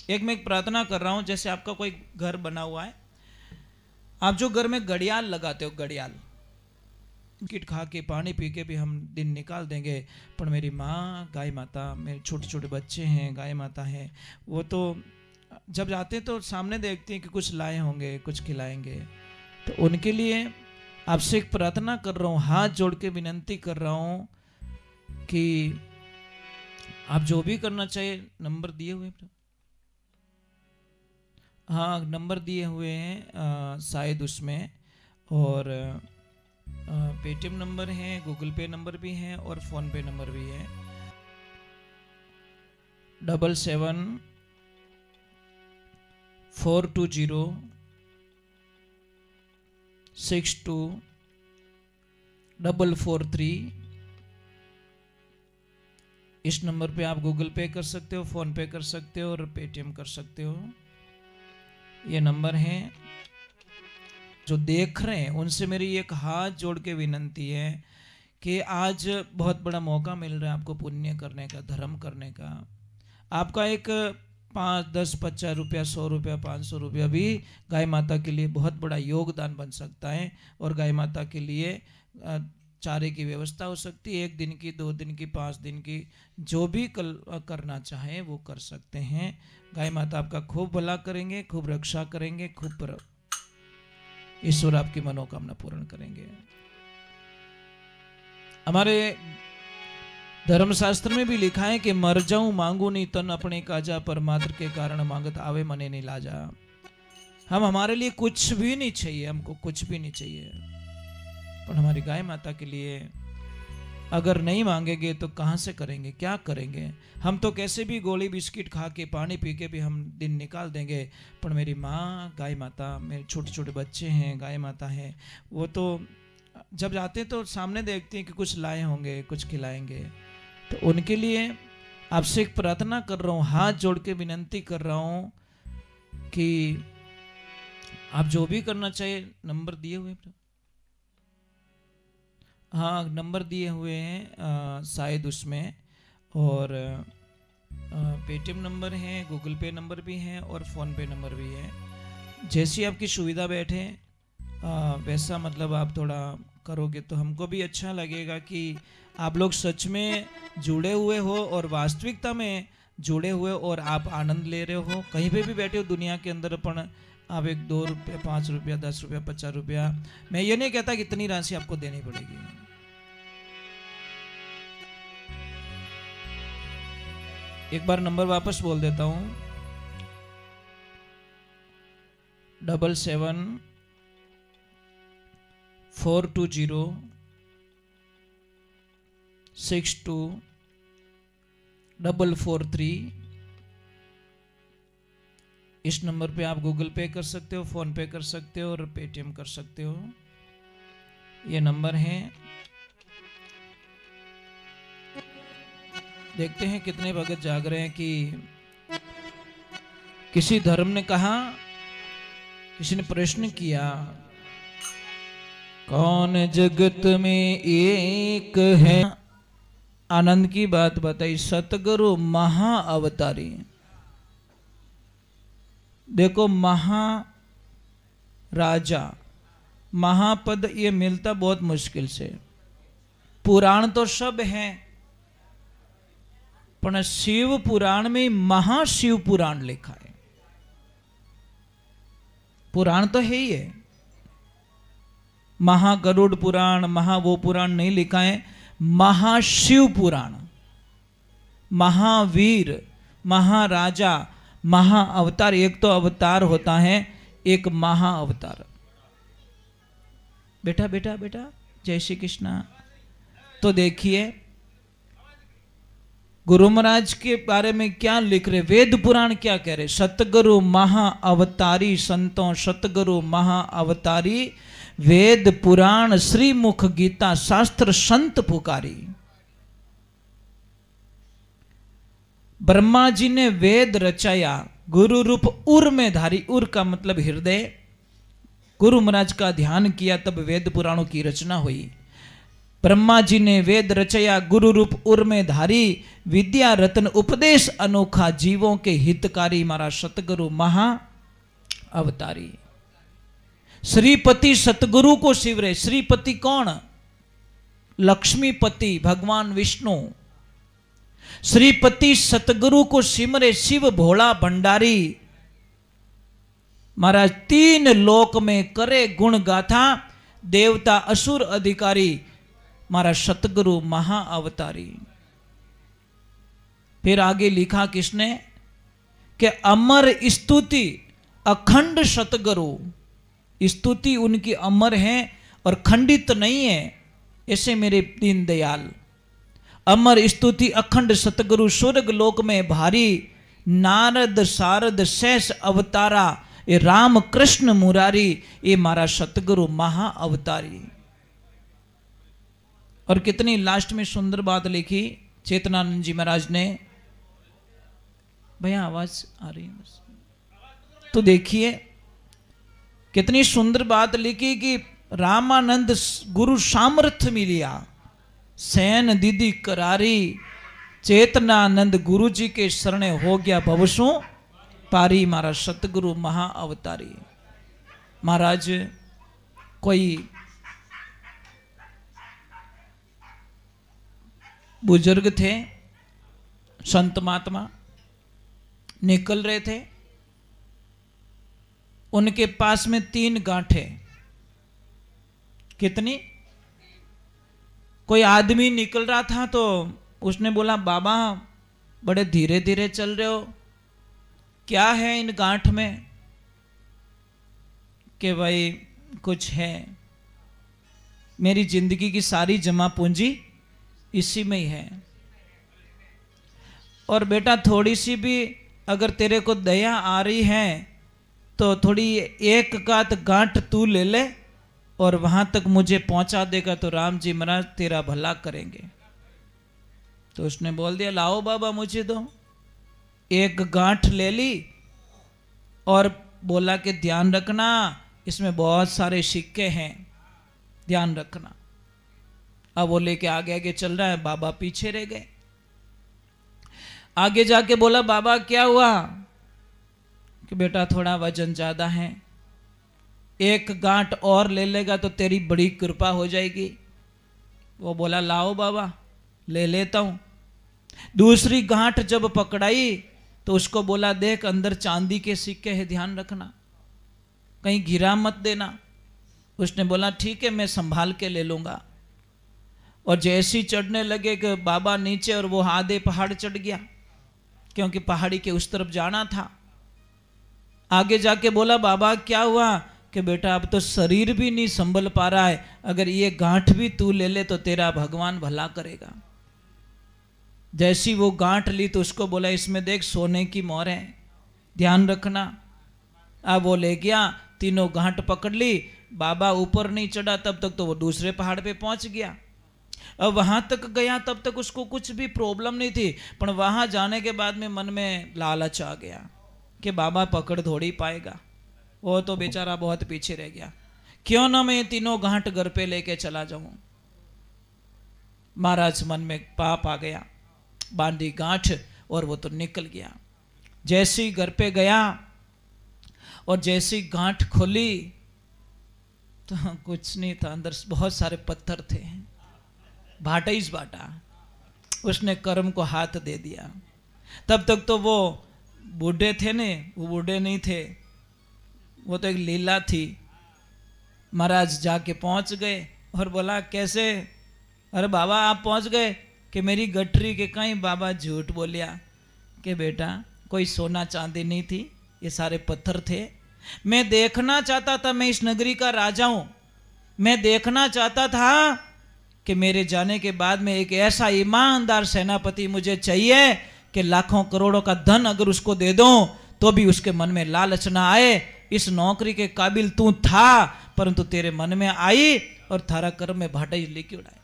मैं एक प्रार्थना कर रहा हूं, जैसे आपका कोई घर बना हुआ है, आप जो घर में घड़ियाल लगाते हो, घड़ियाल किट खा के पानी पी के भी हम दिन निकाल देंगे, पर मेरी माँ गाय माता, मेरे छोटे छोटे बच्चे हैं, गाय माता हैं, वो तो जब जाते हैं तो सामने देखते हैं कि कुछ लाए होंगे, कुछ खिलाएंगे। तो उनके लिए आपसे एक प्रार्थना कर रहा हूँ, हाथ जोड़ के विनंती कर रहा हूँ कि आप जो भी करना चाहिए, नंबर दिए हुए, हाँ नंबर दिए हुए हैं शायद उसमें, और पेटीएम नंबर है, गूगल पे नंबर भी है और फोन पे नंबर भी है। 77-420-62-443। इस नंबर पे आप गूगल पे कर सकते हो, फोन पे कर सकते हो और पेटीएम कर सकते हो। ये नंबर है। जो देख रहे हैं उनसे मेरी एक हाथ जोड़ के विनंती है कि आज बहुत बड़ा मौका मिल रहा है आपको पुण्य करने का, धर्म करने का। आपका एक 5, 10, 50 रुपया, 100 रुपया, 500 रुपया भी गाय माता के लिए बहुत बड़ा योगदान बन सकता है, और गाय माता के लिए चारे की व्यवस्था हो सकती है, 1 दिन की, 2 दिन की, 5 दिन की, जो भी करना चाहे वो कर सकते हैं। गाय माता आपका खूब भला करेंगे, खूब रक्षा करेंगे, खूब ईश्वर आपकी मनोकामना पूर्ण करेंगे। हमारे धर्मशास्त्र में भी लिखा है कि मर जाऊं मांगू नहीं तन अपने काजा, पर मात्र के कारण मांगत आवे मने नहीं लाजा। हम हमारे लिए कुछ भी नहीं चाहिए, हमको कुछ भी नहीं चाहिए, पर हमारी गाय माता के लिए अगर नहीं मांगेंगे तो कहां से करेंगे, क्या करेंगे? हम तो कैसे भी गोली बिस्किट खा के पानी पी के भी हम दिन निकाल देंगे, पर मेरी माँ गाय माता, मेरे छोटे छोटे बच्चे हैं, गाय माता हैं, वो तो जब जाते हैं तो सामने देखते हैं कि कुछ लाए होंगे, कुछ खिलाएंगे। तो उनके लिए आपसे एक प्रार्थना कर रहा हूँ, हाथ जोड़ के विनंती कर रहा हूँ कि आप जो भी करना चाहिए, नंबर दिए हुए, हाँ नंबर दिए हुए हैं शायद उसमें, और पेटीएम नंबर है, गूगल पे नंबर भी है और फ़ोन पे नंबर भी है। जैसी आपकी सुविधा बैठे वैसा मतलब आप थोड़ा करोगे तो हमको भी अच्छा लगेगा कि आप लोग सच में जुड़े हुए हो और वास्तविकता में जुड़े हुए और आप आनंद ले रहे हो। कहीं पे भी बैठे हो दुनिया के अंदर, अपन आप 1, 2 रुपये, 5 रुपया, 10 रुपया, 50 रुपया, मैं ये नहीं कहता कि इतनी राशि आपको देनी पड़ेगी। एक बार नंबर वापस बोल देता हूं, 77-420-62-443। इस नंबर पे आप गूगल पे कर सकते हो, फोन पे कर सकते हो और पेटीएम कर सकते हो। ये नंबर है। देखते हैं कितने भगत जाग रहे हैं। कि किसी धर्म ने कहा, किसी ने प्रश्न किया, कौन जगत में एक है? आनंद की बात बताई, सतगुरु महा अवतारी। देखो महाराजा, महापद ये मिलता बहुत मुश्किल से। पुराण तो सब हैं, पर शिव पुराण में महाशिव पुराण लिखा है। पुराण तो है ही है, महागरुड़ पुराण, महा वो पुराण नहीं लिखा है, महाशिव पुराण। महावीर, महाराजा, महाअवतार। एक तो अवतार होता है, एक महाअवतार। बेटा बेटा बेटा, जय श्री कृष्णा। तो देखिए गुरु महाराज के बारे में क्या लिख रहे, वेद पुराण क्या कह रहे? सतगुरु महा अवतारी संतों, सतगुरु महा अवतारी, वेद पुराण श्रीमुख गीता शास्त्र संत पुकारी। ब्रह्मा जी ने वेद रचाया, गुरु रूप उर में धारी, उर का मतलब हृदय। गुरु महाराज का ध्यान किया तब वेद पुराणों की रचना हुई। ब्रह्मा जी ने वेद रचया, गुरु रूप उर में धारी, विद्या रत्न उपदेश अनोखा, जीवों के हितकारी, मारा सतगुरु महा अवतारी। श्रीपति सतगुरु को शिवरे। श्रीपति कौन? लक्ष्मीपति भगवान विष्णु। श्रीपति सतगुरु को सिमरे, शिव भोला भंडारी। महाराज तीन लोक में करे गुण गाथा, देवता असुर अधिकारी, मारा सतगुरु महा अवतारी। फिर आगे लिखा किसने कि अमर स्तुति अखंड सतगुरु। स्तुति उनकी अमर है और खंडित नहीं है। ऐसे मेरे दीनदयाल, अमर स्तुति अखंड सतगुरु, स्वर्ग लोक में भारी, नारद सारद शेष अवतारा, ये राम कृष्ण मुरारी, ये मारा सतगुरु महा अवतारी। और कितनी लास्ट में सुंदर बात लिखी चेतनानंद जी महाराज ने। भैया आवाज आ रही है तो देखिए कितनी सुंदर बात लिखी कि रामानंद गुरु सामर्थ्य मिलिया, सैन दीदी करारी, चेतनानंद गुरु जी के शरणे हो गया भवसों पारी, मारा सतगुरु महा अवतारी। महाराज कोई बुजुर्ग थे, संत महात्मा निकल रहे थे, उनके पास में 3 गांठें। कितनी? कोई आदमी निकल रहा था तो उसने बोला, बाबा बड़े धीरे धीरे चल रहे हो, क्या है इन गांठ में? कि भाई कुछ है, मेरी जिंदगी की सारी जमा पूंजी इसी में ही है, और बेटा थोड़ी सी भी अगर तेरे को दया आ रही है तो थोड़ी एक कात गांठ तू ले ले और वहां तक मुझे पहुंचा देगा तो राम जी महाराज तेरा भला करेंगे। तो उसने बोल दिया, लाओ बाबा मुझे दो। एक गांठ ले ली और बोला कि ध्यान रखना, इसमें बहुत सारे सिक्के हैं, ध्यान रखना। अब वो लेके आगे आगे चल रहा है, बाबा पीछे रह गए। आगे जाके बोला, बाबा क्या हुआ? कि बेटा थोड़ा वजन ज्यादा है, एक गांठ और ले लेगा तो तेरी बड़ी कृपा हो जाएगी। वो बोला, लाओ बाबा ले लेता हूं। दूसरी गांठ जब पकड़ाई तो उसको बोला, देख अंदर चांदी के सिक्के हैं, ध्यान रखना, कहीं गिरा मत देना। उसने बोला, ठीक है मैं संभाल के ले लूंगा। और जैसी चढ़ने लगे कि बाबा नीचे, और वो आधे पहाड़ चढ़ गया क्योंकि पहाड़ी के उस तरफ जाना था। आगे जाके बोला, बाबा क्या हुआ? कि बेटा अब तो शरीर भी नहीं संभल पा रहा है, अगर ये गांठ भी तू ले ले तो तेरा भगवान भला करेगा। जैसी वो गांठ ली तो उसको बोला, इसमें देख सोने की मोहर है, ध्यान रखना। अब वो ले गया, तीनों गांठ पकड़ ली। बाबा ऊपर नहीं चढ़ा तब तक तो वो दूसरे पहाड़ पे पहुंच गया। अब वहां तक गया तब तक उसको कुछ भी प्रॉब्लम नहीं थी, पर वहां जाने के बाद में मन में लालच आ गया कि बाबा पकड़ थोड़ी पाएगा। वो तो बेचारा बहुत पीछे रह गया, क्यों ना मैं तीनों गांठ घर पे लेके चला जाऊं। महाराज मन में पाप आ गया, बांधी गांठ और वो तो निकल गया। जैसे ही घर पे गया और जैसी गांठ खोली तो कुछ नहीं था, अंदर बहुत सारे पत्थर थे, भाटा ही भाटा। उसने कर्म को हाथ दे दिया। तब तक तो वो बूढ़े थे ने, वो बूढ़े नहीं थे, वो तो एक लीला थी। महाराज जाके पहुंच गए और बोला, कैसे? अरे बाबा आप पहुंच गए? कि मेरी गठरी के कहीं। बाबा झूठ बोलिया कि बेटा कोई सोना चांदी नहीं थी, ये सारे पत्थर थे। मैं देखना चाहता था, मैं इस नगरी का राजा हूं, मैं देखना चाहता था कि मेरे जाने के बाद में एक ऐसा ईमानदार सेनापति मुझे चाहिए कि लाखों करोड़ों का धन अगर उसको दे दूं तो भी उसके मन में लालच ना आए। इस नौकरी के काबिल तू था, परंतु तेरे मन में आई और थारा कर्म में भाटा ही लेके उड़ाए।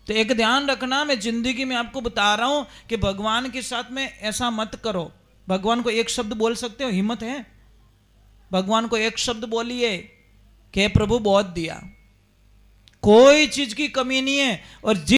तो एक ध्यान रखना, मैं जिंदगी में आपको बता रहा हूं कि भगवान के साथ में ऐसा मत करो। भगवान को एक शब्द बोल सकते हो, हिम्मत है? भगवान को एक शब्द बोलिए कि प्रभु बहुत दिया, कोई चीज की कमी नहीं है। और